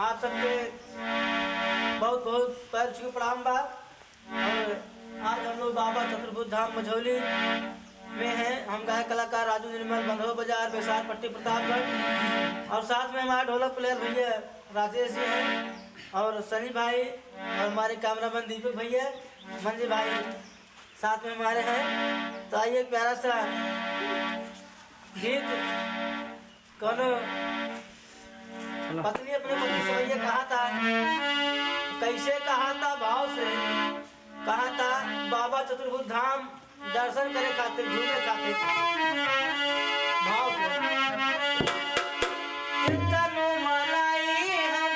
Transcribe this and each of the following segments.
आप सबके बहुत बहुत पैर छू प्रणाम बा। और आज हम लोग बाबा चतुर्भुज धाम मझौली में हैं। हम गायक कलाकार राजू निर्मल, बंधो बाजार, बेसार पट्टी, प्रतापगढ़। और साथ में हमारे ढोलक प्लेयर भैया राजेश जी हैं और सनी भाई, और हमारे कैमरामैन दीपक भैया, मंजी भाई साथ में हमारे हैं। तो आइए प्यारा सा गीत कौन पत्नी अपने पति से भैया कहा था, कैसे कहा था, भाव से कहा था, बाबा चतुर्भुज धाम दर्शन करे खातिर, घूमे खातिर, भाव से कितनो मलाई हम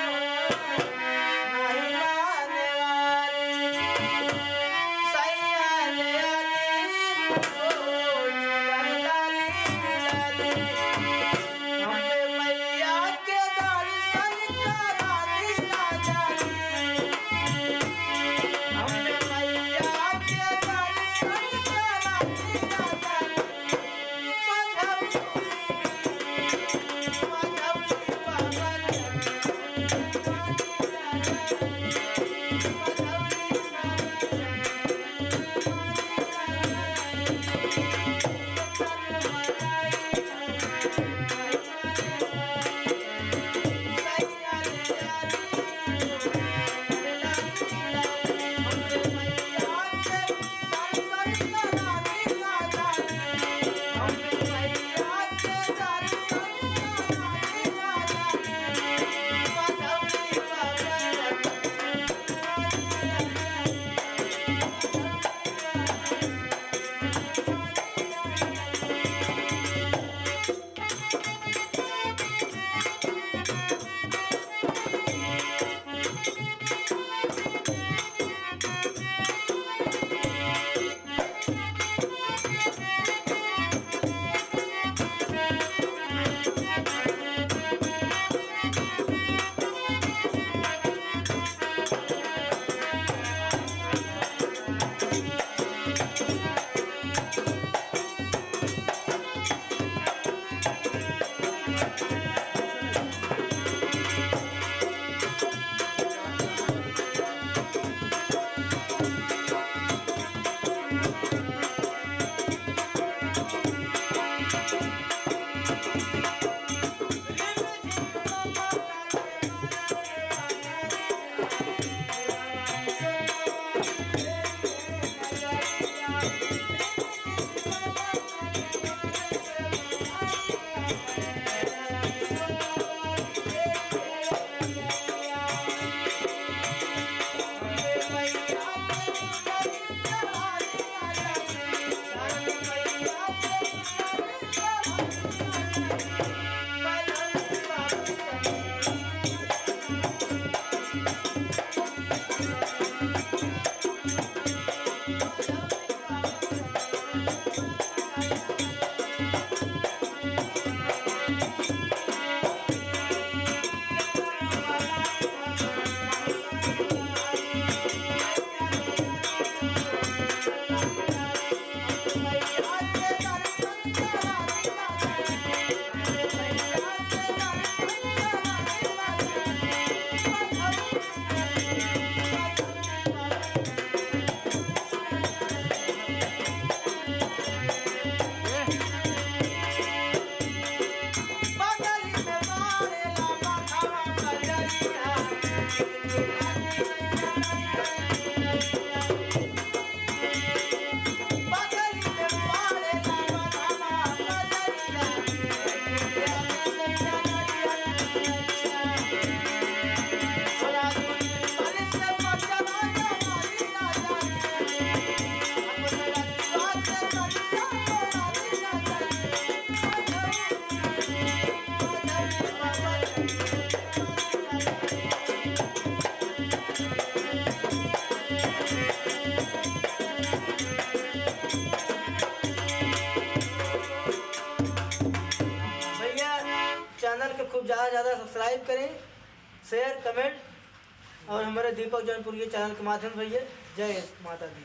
नहीं माने वाली, सैया ले आली रोज लाली लाली, हमें मैया के दर्शन करा दिया जानी, हमें मैया के दर्शन करा दिया जानी, मझौली बाबा चैनल को खूब ज़्यादा सब्सक्राइब करें, शेयर, कमेंट। और हमारे दीपक जौनपुर के चैनल के माध्यम से भैया जय माता दी।